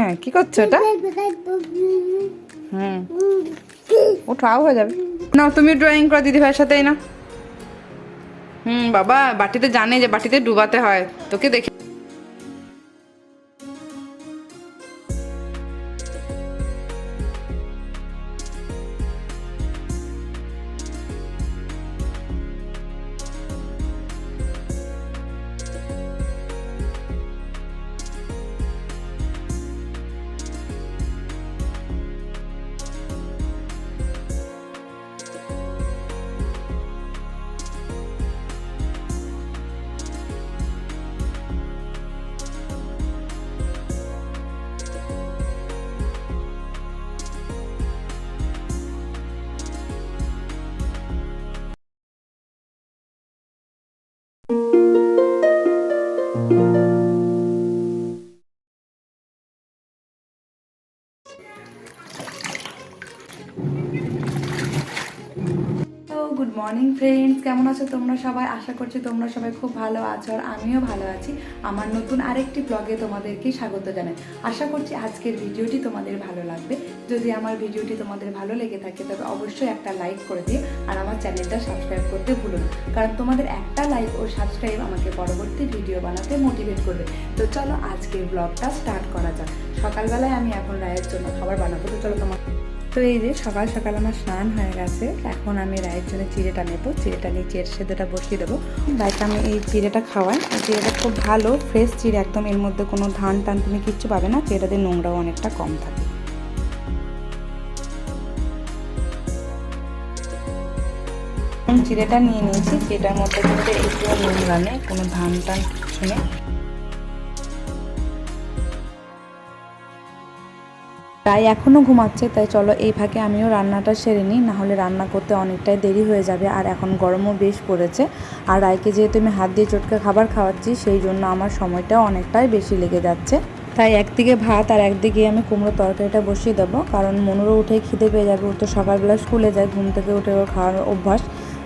হ্যাঁ, কি করছো এটা? ওঠাও হয়ে যাবে না। তুমি ড্রয়িং করো দিদি ভাইয়ের সাথেই না। বাবা বাটিতে জানে যে বাটিতে ডুবাতে হয়, তোকে দেখে। গুড মর্নিং ফ্রেন্ডস, কেমন আছো তোমরা সবাই? আশা করছি তোমরা সবাই খুব ভালো আছো, আর আমিও ভালো আছি। আমার নতুন আরেকটি ব্লগে তোমাদেরকে স্বাগত জানাই। আশা করছি আজকের ভিডিওটি তোমাদের ভালো লাগবে। যদি আমার ভিডিওটি তোমাদের ভালো লেগে থাকে তবে অবশ্যই একটা লাইক করে দিও, আর আমার চ্যানেলটা সাবস্ক্রাইব করতে ভুলো না, কারণ তোমাদের একটা লাইক ও সাবস্ক্রাইব আমাকে পরবর্তী ভিডিও বানাতে মোটিভেট করবে। তো চলো আজকের ব্লগটা স্টার্ট করা যাক। সকালবেলায় আমি এখন রায়ের জন্য খাবার বানাবো। তো চলো তো এই যে সকাল সকাল আমার স্নান হয়ে গেছে। এখন আমি রায়ের জন্য চিড়েটা নেবো। চিড়েটা নিয়ে চিড়ের সেদ্ধটা বসিয়ে দেবো। রায়কে আমি এই চিড়েটা খাওয়াই। এই চিড়েটা খুব ভালো, ফ্রেশ চিড়ে একদম, এর মধ্যে কোনো ধান টান তুমি কিচ্ছু পাবে না। চিড়েটাতে নোংরাও অনেকটা কম থাকে। চিড়েটা নিয়ে নিয়েছি, চিড়েটার মধ্যে কিন্তু একটু নোংরা নেই, কোনো ধান টান কিছু নেই। রায় এখনও ঘুমাচ্ছে, তাই চলো এই ফাঁকে আমিও রান্নাটা সেরে নিই, নাহলে রান্না করতে অনেকটাই দেরি হয়ে যাবে। আর এখন গরমও বেশ পড়েছে, আর রায়কে যেহেতু আমি হাত দিয়ে চটকে খাবার খাওয়াচ্ছি, সেই জন্য আমার সময়টাও অনেকটাই বেশি লেগে যাচ্ছে। তাই একদিকে ভাত আর একদিকে আমি কুমড়ো তরকারিটা বসিয়ে দেবো, কারণ মনুরও উঠে খিদে পেয়ে যাবে। ও তো সকালবেলা স্কুলে যায়, ঘুম থেকে উঠে ওর খাওয়ার অভ্যাস।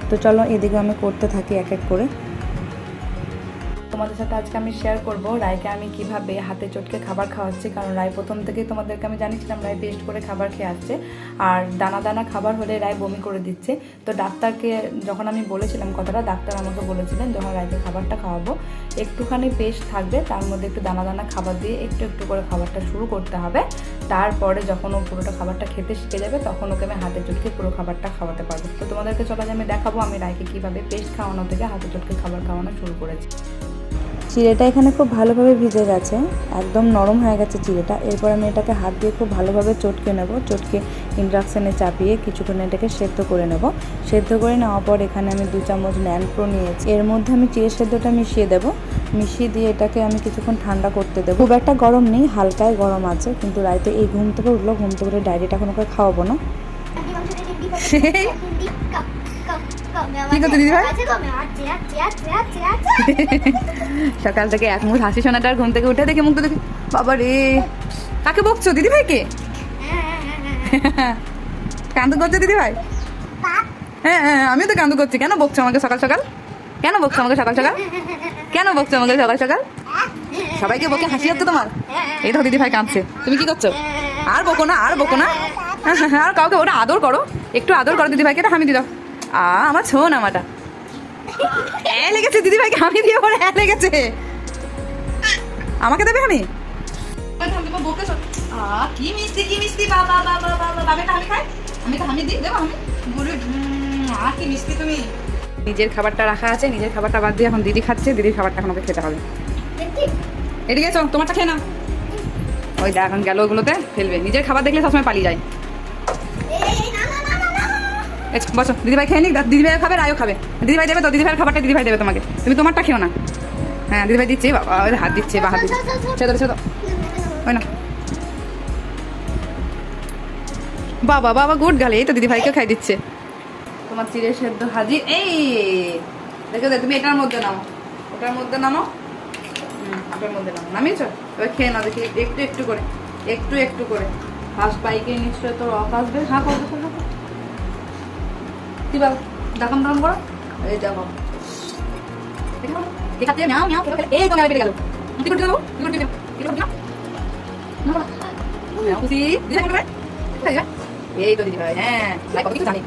তো চলো এদিকে আমি করতে থাকি এক এক করে। তোমাদের সাথে আজকে আমি শেয়ার করব রায়কে আমি কিভাবে হাতে চটকে খাবার খাওয়াচ্ছি, কারণ রায় প্রথম থেকেই তোমাদেরকে আমি জানিয়েছিলাম রায় বেস্ট করে খাবার খেয়ে আসছে, আর দানা দানা খাবার হলে রায় বমি করে দিচ্ছে। তো ডাক্তারকে যখন আমি বলেছিলাম কথাটা, ডাক্তার আমাকে বলেছিলেন যখন রায়কে খাবারটা খাওয়াবো একটুখানি পেস্ট থাকবে, তার মধ্যে একটু দানা দানা খাবার দিয়ে একটু একটু করে খাবারটা শুরু করতে হবে। তারপরে যখন ও পুরোটা খাবারটা খেতে শিখে যাবে তখন ওকে আমি হাতে চটকে পুরো খাবারটা খাওয়াতে পারবো। তো তোমাদেরকে চলো আমি দেখাবো আমি রায়কে কীভাবে পেস্ট খাওয়ানো থেকে হাতে চটকে খাবার খাওয়ানো শুরু করেছি। চিড়েটা এখানে খুব ভালোভাবে ভিজে গেছে, একদম নরম হয়ে গেছে চিড়েটা। এরপর আমি এটাকে হাত দিয়ে খুব ভালোভাবে চটকে নেব। চটকে ইন্ডাকশানে চাপিয়ে কিছুক্ষণ এটাকে সেদ্ধ করে নেব। সেদ্ধ করে নেওয়ার পর এখানে আমি 2 চামচ ন্যানপ্রো নিয়েছি, এর মধ্যে আমি চিড়ে সেদ্ধটা মিশিয়ে দেব। মিশিয়ে দিয়ে এটাকে আমি কিছুক্ষণ ঠান্ডা করতে দেবো। খুব একটা গরম নেই, হালকায় গরম আছে। কিন্তু রাইতে এই ঘুম থেকে উঠলো, ঘুম থেকে উঠে ডাইরেক্ট এখন ওকে খাওয়াবো না। কি করতে দিদি ভাই? সকাল থেকে এক মুখ হাসি শোনাটার, ঘুম থেকে উঠে দেখে মুখটা দেখে বাবা রে। কাকে বকছো? দিদি ভাইকে? কান্দু করছো দিদি ভাই? হ্যাঁ হ্যাঁ, আমিও তো কান্দু করছি। কেন বকছো আমাকে সকাল সকাল? কেন বকছো আমাকে সকাল সকাল? কেন বকছো আমাকে সকাল সকাল? সবাইকে বকে হাসি হচ্ছে তোমার? এই দেখো দিদি ভাই কাঁদছে। তুমি কি করছো? আর বকো না, আর বকো না। আর কাউকে ওটা আদর করো, একটু আদর করো দিদি ভাইকে। এটা হামি দিদাও। আমার শোন আমাটা লেগেছে দিদি ভাইকে হামি দিয়ে পরে লেগেছে। আমাকে দেবে হামি? কি মিষ্টি, কি মিষ্টি। বাবা বাবা বাবা, আমি তো হামি খাই, আমি তো হামি দিই, দেবো হামি। কি মিষ্টি তুমি। নিজের খাবারটা রাখা আছে, নিজের খাবারটা বাদ দিয়ে এখন দিদি খাচ্ছে। দিদির খাবারটা এখন ওকে খেতে হবে। এদিকে এসো, তোমারটা খেয়ে নাও। ওই দেখ এখন গেল ওগুলোতে ফেলবে। নিজের খাবার দেখলে সবসময় পালিয়ে যায়। বসো, দিদিভাই খেয়ে নিক, দিদিভাই খাবে, রায়ও খাবে। দিদিভাই দেবে তো, দিদিভাইয়ের খাবারটা দিদিভাই দেবে তোমাকে, তুমি তোমারটা খেও না। হ্যাঁ দিদিভাই দিচ্ছি। বাবা হাত দিচ্ছে, বা হাত দিচ্ছে। ছেড়ে ছেড়ে ওই না। বাবা বাবা গুড গালে, এই তো দিদিভাইকে খাই দিচ্ছে। তোমার চিড়ে সেদ্ধ হাজির। এই দেখো তুমি এটার মধ্যে নামো, ওটার মধ্যে নামো। ওটার মধ্যে নামো, নামিয়েছো? এবার খেয়ে নাও দেখি একটু একটু করে, একটু একটু করে। ফার্স্ট বাইকে নিশ্চয় তোর অফ আসবে। হ্যাঁ করবে করবে। কি বল, দাকাম দাকাম করো। এই দেখো দেখাতে নাও নাও। এই তো গায়ে পেটে গেল। কি করতে দেবো? কি করতে দেবো? কি করতে না? খুশি দিদি ভাই এই তো দিদি ভাই হ্যাঁ ভাই কত কিছু জানি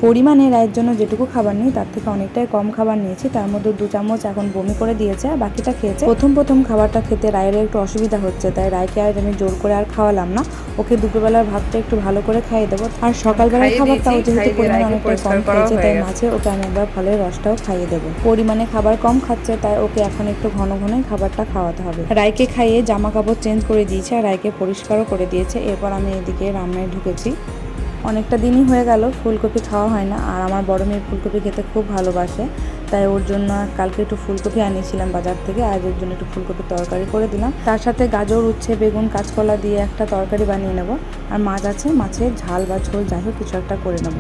পরিমাণে রায়ের জন্য যেটুকু খাবার নিই তার থেকে অনেকটাই কম খাবার নিয়েছি। তার মধ্যে 2 চামচ এখন বমি করে দিয়েছে আর বাকিটা খেয়েছে। প্রথম খাবারটা খেতে রায়ের একটু অসুবিধা হচ্ছে, তাই রায়কে আর আমি জোর করে আর খাওয়ালাম না। ওকে দুপুরবেলার ভাতটা একটু ভালো করে খাইয়ে দেবো। আর সকালবেলার খাবারটাও যেহেতু পরিমাণে অনেকটাই কম খেয়েছে, তাই মাঝে ওকে আমি একবার ফলের রসটাও খাইয়ে দেবো। পরিমাণে খাবার কম খাচ্ছে, তাই ওকে এখন একটু ঘন ঘনই খাবারটা খাওয়াতে হবে। রায়কে খাইয়ে জামা কাপড় চেঞ্জ করে দিয়েছে আর রায়কে পরিষ্কারও করে দিয়েছে। এরপর আমি এদিকে রান্নায় ঢুকেছি। অনেকটা দিনই হয়ে গেল ফুলকপি খাওয়া হয় না, আর আমার বড় মেয়ে ফুলকপি খেতে খুব ভালোবাসে, তাই ওর জন্য কালকে একটু ফুলকপি আনিয়েছিলাম বাজার থেকে। আজ ওর জন্য একটু ফুলকপির তরকারি করে দিলাম। তার সাথে গাজর, উচ্ছে, বেগুন, কাঁচকলা দিয়ে একটা তরকারি বানিয়ে নেব। আর মাছ আছে, মাছের ঝাল বা ঝোল যাই হোক কিছু একটা করে নেব।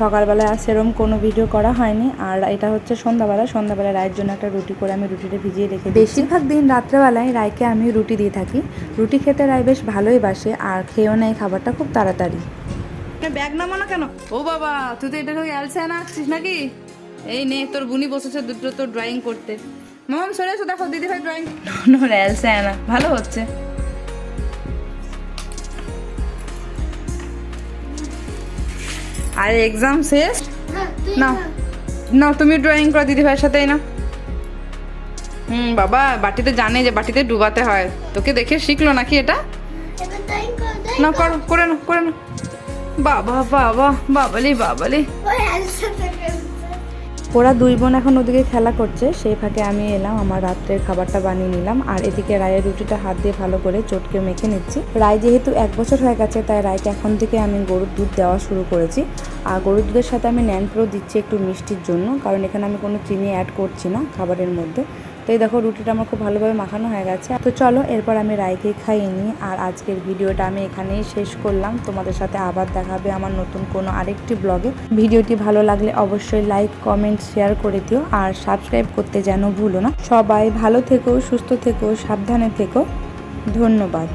সকালবেলায় আর সেরকম কোনো ভিডিও করা হয়নি। আর এটা হচ্ছে সন্ধ্যাবেলায় রায়ের জন্য একটা রুটি করে আমি রুটিটা ভিজিয়ে রেখে দিই। বেশিরভাগ দিন রাত্রেবেলায় রায়কে আমি রুটি দিয়ে থাকি। রুটি খেতে রায় বেশ ভালোই বাসে আর খেয়েও নেয় খাবারটা খুব তাড়াতাড়ি। ব্যাগ নামো না কেন? ও বাবা, তুই তো এটা অ্যালসানা আঁকছিস নাকি? এই নে তোর বুনি বসেছে দুটো তোর ড্রয়িং করতে। মাম সরে এসো, দেখো দিদি ভাই ড্রয়িং অ্যালসানা ভালো হচ্ছে। আর এক্সাম শেষ না, না তুমি ড্রয়িং করো দিদি ভাইয়ের সাথেই না। বাবা বাটিতে জানে যে বাটিতে ডুবাতে হয়, তোকে দেখে শিখলো নাকি এটা? না করো, করে না করে না। বাবা বাবা বাবালি ওরা 2 বোন এখন ওদিকে খেলা করছে, সেই ফাঁকে আমি এলাম, আমার রাত্রের খাবারটা বানিয়ে নিলাম। আর এদিকে রায়ের রুটিটা হাত দিয়ে ভালো করে চটকে মেখে নিচ্ছি। রায় যেহেতু 1 বছর হয়ে গেছে, তাই রায়কে এখন থেকে আমি গরুর দুধ দেওয়া শুরু করেছি। আর গরুর দুধের সাথে আমি ন্যানপ্রো দিচ্ছি একটু মিষ্টির জন্য, কারণ এখানে আমি কোনো চিনি অ্যাড করছি না খাবারের মধ্যে। তো এই দেখো রুটিটা আমার খুব ভালোভাবে মাখানো হয়ে গেছে। তো চলো এরপর আমি রায়কে খাইয়ে নিই। আর আজকের ভিডিওটা আমি এখানেই শেষ করলাম। তোমাদের সাথে আবার দেখা হবে আমার নতুন কোনো আরেকটি ব্লগে। ভিডিওটি ভালো লাগলে অবশ্যই লাইক, কমেন্ট, শেয়ার করে দিও আর সাবস্ক্রাইব করতে যেন ভুলো না। সবাই ভালো থেকো, সুস্থ থেকো, সাবধানে থেকো। ধন্যবাদ।